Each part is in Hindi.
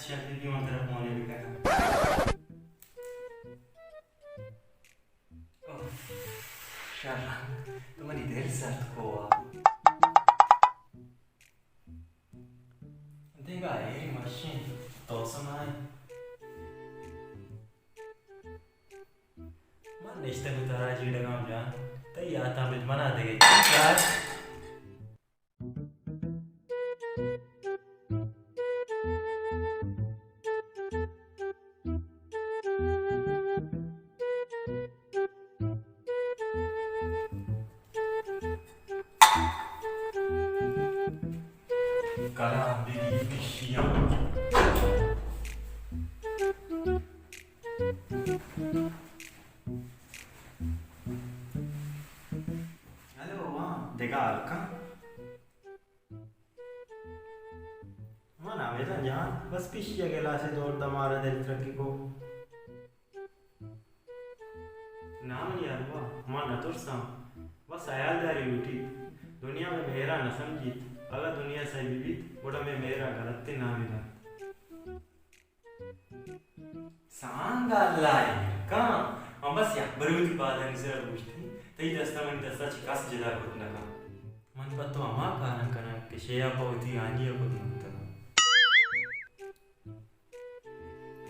अच्छा दीदी मैं तेरा फोन भी कर शाला तुम्हारी दिल सर्द को देखा ये मशीन तो समाए मन निश्चित उतारा जीड़ा काम जान तो या था बिज मना देगे यार करा दीदी किशियां हेलो वहाँ देखा Alka mana vedan ya bas pişiye gelase doğru damara del trafiko नाम यार हुआ माना तुरसा बस आयालदारी उठी दुनिया में मेरा न समझीत अगर दुनिया सही बीत बड़ा में मेरा गलत ना मिला सांगा लाई का हम बस या बरूद बादन से पूछती तई दस्ता मन दस्ता चिकास जदा कुछ ना का मन पत्तो अमा कारण कना के शेया पौती आनी को नंतर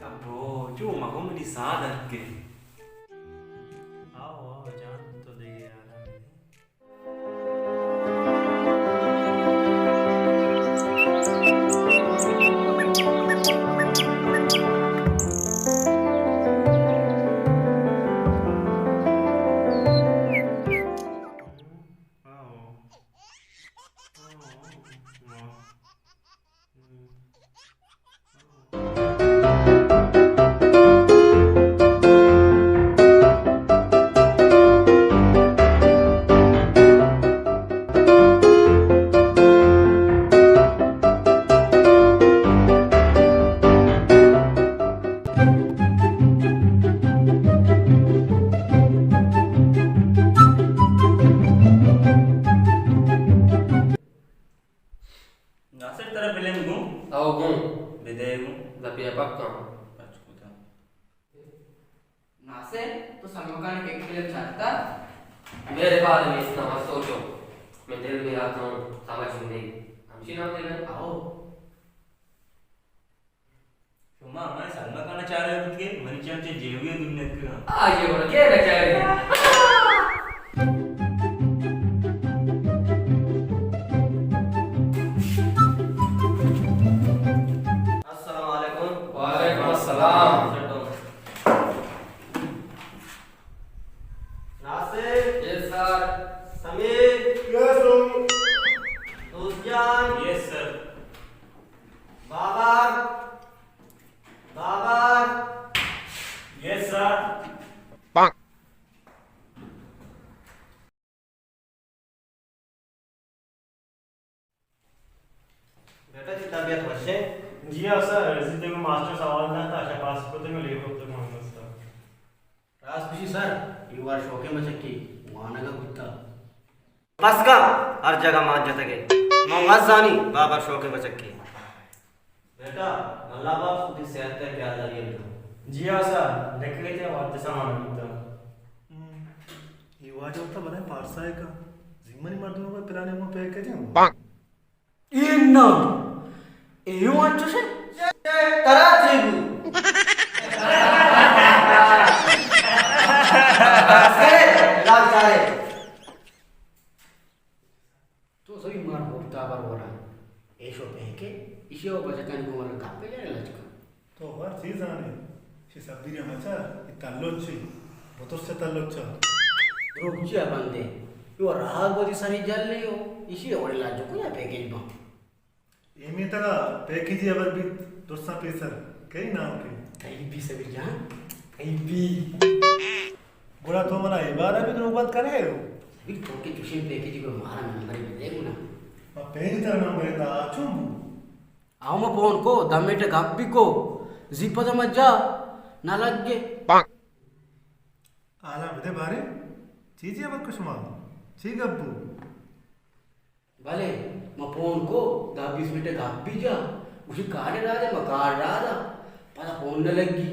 अबो जो मगो मनी सादर के आओ आओ जान तो दे यार नासिर तेरा बिलें गूं आओ गूं बेदे गूं ज़पिया पक्का पचकुता नासिर तो समोकान के फिल्म चाहता मेरे बारे में इतना मत सोचो मैं दिल में आता हूँ समझ नहीं हमशी नाम दे आओ शुमा मैं सलमा खाना चाह रहे हो के मनी चाहते जेविए दुनिया का आगे बढ़ के रखा है वालेकुम अस्सलाम Nasir yes sir Sameer yes Dostjan yes sir Babar Babar yes sir बेटा की तबीयत वैसे जी हाँ सर जितने को मास्टर सवाल ना था आशा पास को तो मैं लेकर तो मांगा सर राजकुशी सर ये बार शौके में चक्की वाना का कुत्ता बस का हर जगह मान जतगे मोहम्मद बाबर शौके में चक्की बेटा अल्लाह बाप सुधी सेहत का ख्याल रखिए जी हाँ सर देख गए थे वाद सामान होता ये वाज होता बना पारसा है का जिम्मनी मर्दों को पिलाने में पे के जाऊं इन्ना एयू अंचो से तरा जेबू लाग जाए तो सभी मार होता बार हो रहा ऐशो पहके इसे वो बचकन को वाला कापे जाए लचका तो हर चीज आने से सबीरे मचा तल्लोची बतोस से तल्लोचा रुक जा बंदे यो राग बदी सारी जल ले हो इसी ओरे लाजो को या पैकेज बा एमी तका पैकेज अबर भी दोस्ता पेसर कई नाम के कहीं भी सभी जान कहीं भी बुरा तो मना इबारा भी तो बात करे हो सभी तो के तुझे पैकेज को मारा नंबर में देखो ना मैं पेज तरह नंबर दा चुम आओ मैं फोन को दमेटे गापी को जीपा मज्जा ना लग गे आला बदे बारे चीजें अब कुछ मां ठीक अब्बू भले मैं फोन को 10-20 मिनट गापी जा उसी काढ़े रहा था, मैं काढ़ रहा था, पता फोन न लगी।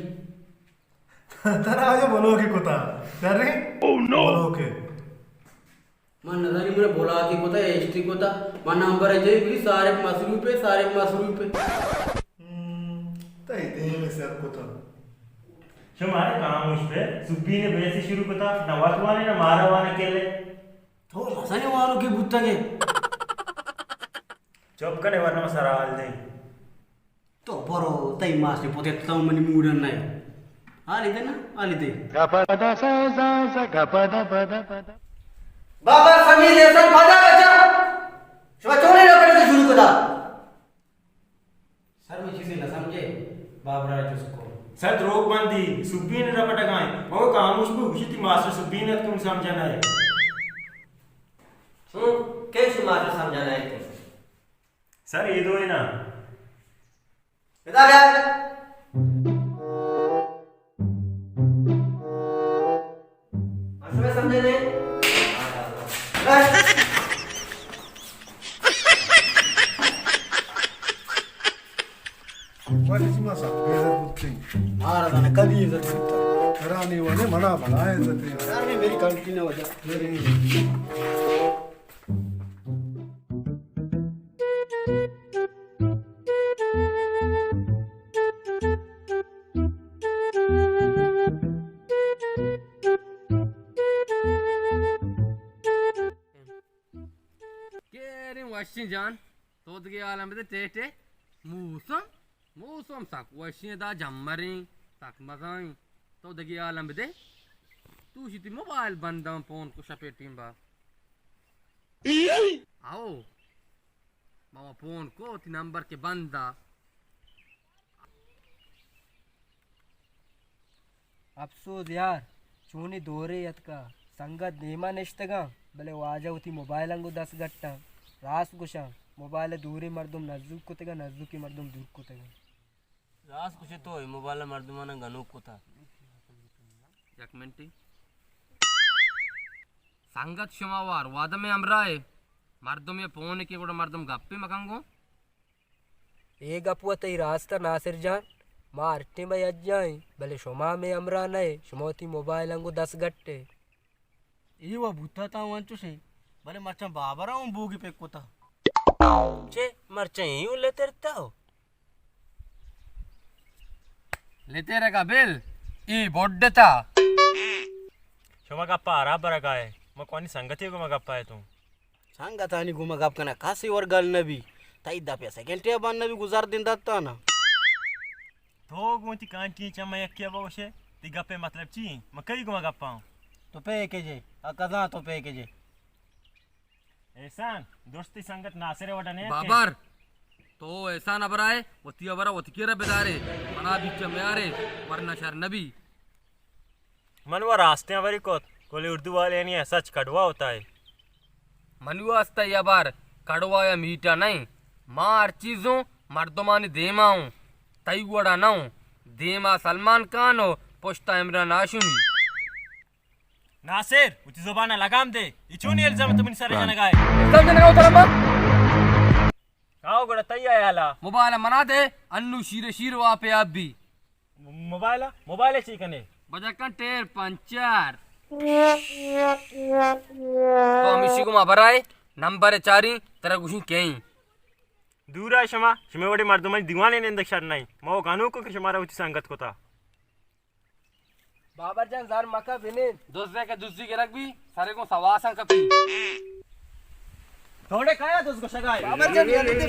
तेरा आज बोलो कि कोता अरे बोलो के मैं नजर ही मुझे बोला कि कोता एसटी कोता मैं नंबर है जे सारे मसरूफ पे तई ते में से कोता हमारे काम उस पे सुब्बी ने वैसे शुरू कता ना वाटवाने ना मारवाने के लिए तो मसाने वालों की बुत्ता के चुप करे वरना मैं सरा हाल दे तो बरो तई मास ने पोते तम मनी मूडन नहीं आली दे बाबा समी लेसन बजा बजा शुभ चोरी न करे शुरू कदा सर में चीजें न समझे बाबरा जिसको सर रोग बंदी सुब्बी ने रपट गाए वो काम उस पे उसी मास्टर सुब्बी ने तुम समझाना है कैसे मास्टर समझाना है सर ये दो है ना बता गया मास्टर समझे नहीं वाली मसा बेइज्जत बुद्धि महाराज ने कभी इज्जत करता रानी वाले मना बनाए इज्जत यार ने मेरी गलती न वजह मेरी Washing John, told the alarm with the tete, Musum sak, washing da jammering, sak mazang, told the alarm with it. Two shitty mobile band down pon kushape timba. Ao Mama pon ko ti number ke banda. अफसोस यार चूनी दोरे यत का संगत नेमा नेश्तगा भले वाजा उती मोबाइल अंगु 10 गट्टा रास गुशा मोबाइल दूरी मर्दुम नजदीक कुतेगा नजदीकी मर्दुम दूर कुतेगा रास कुछ तो मोबाइल मर्दुमाना गनु कुता एक मिनट संगत शुमावार वादा में अमराए मर्दुम ये फोन के गुड़ा मर्दुम गप्पे मकांगो ए गपुआ तई रास्ता नासिर जान मार्टी में अज्जाई भले शुमा में अमरा नए शुमोती मोबाइल अंगु 10 गट्टे ये वो बुता ता वंचु से भले मरचा बाबरा हूं बूगी पे कोता चे मरचा ही लेते रहता हो लेते रहेगा बिल ई बोड्डता शुमा का पारा बरगा है मैं कौन संगति को मगप्पा है तुम संगत आनी घुमा गप कना कासी और गल नबी ताई दा पे सेकंड टे बन नबी गुजार दिन दत्ता ना तो गोंती कांटी चमा यक्या बोशे ती गप्पे मतलब ची मैं कई को मगप्पा हूं तो पे के जे अकजा तो पे के जे एहसान दोस्ती संगत नासिर वडने बाबर तो ऐसा न बराए वतिया बरा वतिकेरा बेदारे मना बीच में यारे वरना शर नबी मनवा रास्ते वरी कोले उर्दू वाले नहीं है सच कड़वा होता है मनुआ अस्ता या बार कड़वा या मीठा नहीं मार चीजों मर्दमानी देमाऊं तई वड़ा नाऊ देमा सलमान खान हो पोस्ता इमरान हाशमी नासिर उची जुबाना लगाम दे इचूनी इल्जाम तुम सारे जने गाए समझने का उतरम्मा काओ गड़ा तई आयाला मोबाइल मना दे अन्नू शीर वहाँ पे आप भी मोबाइल चीकने बजाकन टेर पंचर तो अमिशी को माबराए नंबर 4 तेरा कुछ कहीं दूर है शमा शमे वडी मर्दुम दीवाने ने इंदक्षर नहीं मो गानू को शमारा उची संगत को था बाबर जान जार मका बिने दूसरे के दूसरी के रख भी सारे को सवासा कपी थोड़े काया तो उसको शगाए बाबर जान ये लेते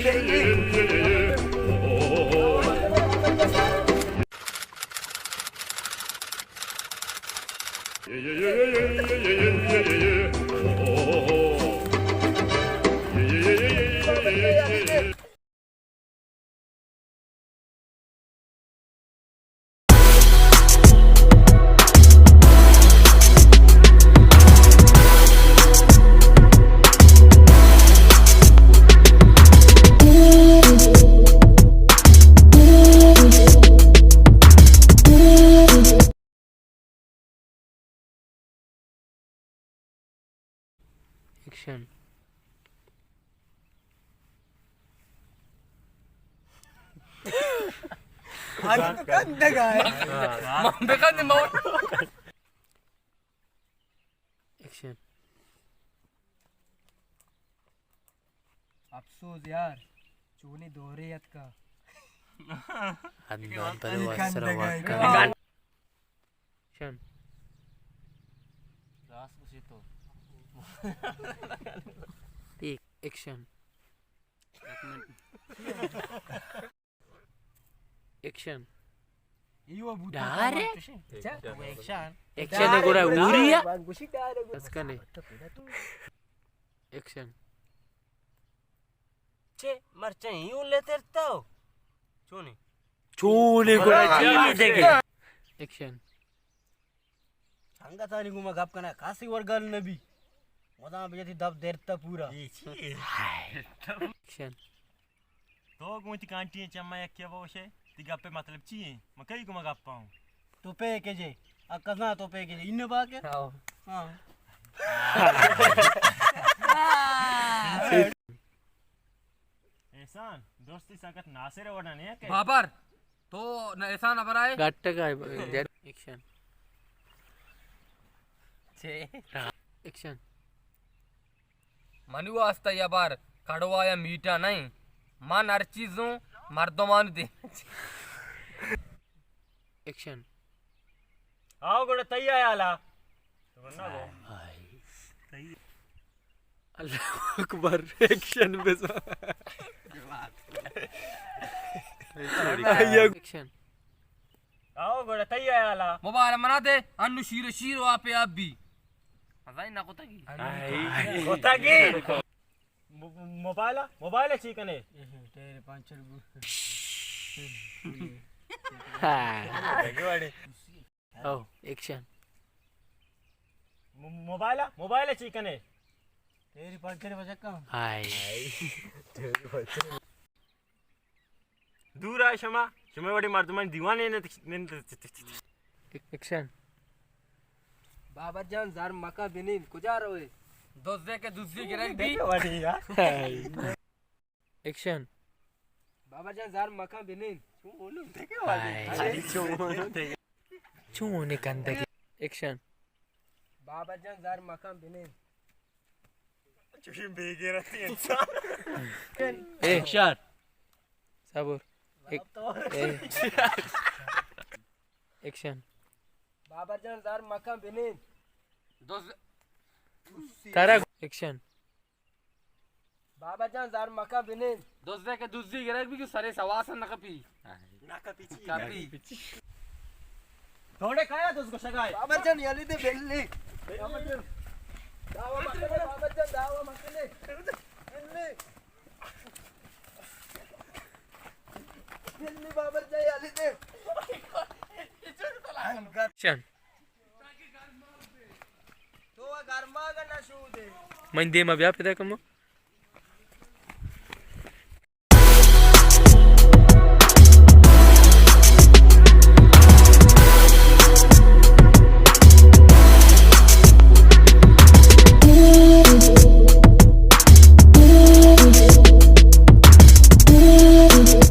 एक्शन अफसोस यार चोनी दोहरे यत का अदनान पर वासरा वाका एक्शन रास खुशी तो टेक एक्शन एक्शन डारे एक्शन है गोरा उरिया कसकने एक्शन छे मरचे यूं लेते तो चोनी चोने गोरा देखे एक्शन संगा तानी गुमा गप कना कासी वर्गल नबी मजा बेती दब देरता पूरा एक्शन तो गुंती कांटी चम्मा क्या बोशे तिगा पे मतलब चाहिए मैं कई गुमा गप पाऊं तो पे के जे अकना तो पे के जे इन बाके हां एहसान दोस्ती संगत नासिर वडा नहीं है के बाबर तो ऐसा ना बनाए गट्ट का एक्शन एक्शन मनुआ हस्ता या बार कड़वा या मीठा नहीं मन हर चीजों मर्दमान दे एक्शन आओ गोड़ा तैयार आला वरना वो अल्लाह अकबर एक्शन पे एक्शन आओ गोड़ा तैयार आला मोबाइल मना दे अन्नु शीरो शीरो आप आप भी मजा ही ना कोता की होता की मोबाइल मोबाइल चीकने तेरे 5 ओ एक्शन मोबाइल मोबाइल चीकने तेरी 5 बजे का हाय दूर आए शमा शमा बड़ी मर्दमान दीवाने ने एक्शन बाबा जान जार मका बिनीन कुजा रोए दोस्ते के दूसरी गिरक भी एक्शन बाबा जान जार मका बिनीन चूने कंदे एक्शन बाबा जान जार मका बिनीन चुशी बेगे रहती है इंसान एक्शन सबूर एक्शन बाबा जान जार मका बिनीन तारा एक्शन बाबा जान जार मका बिनीन दोस्ते के दूसरी गिरक भी सरे सवासन न कपी थोड़े खाया तो उसको शगाए बाबा जान याली दे बेल्ली बाबा जान दावा मकले बाबा जान दावा मकले बेल्ली बाबा जान याली दे एक्शन तो गरमा का ना शू दे मंदे में व्याप दे कम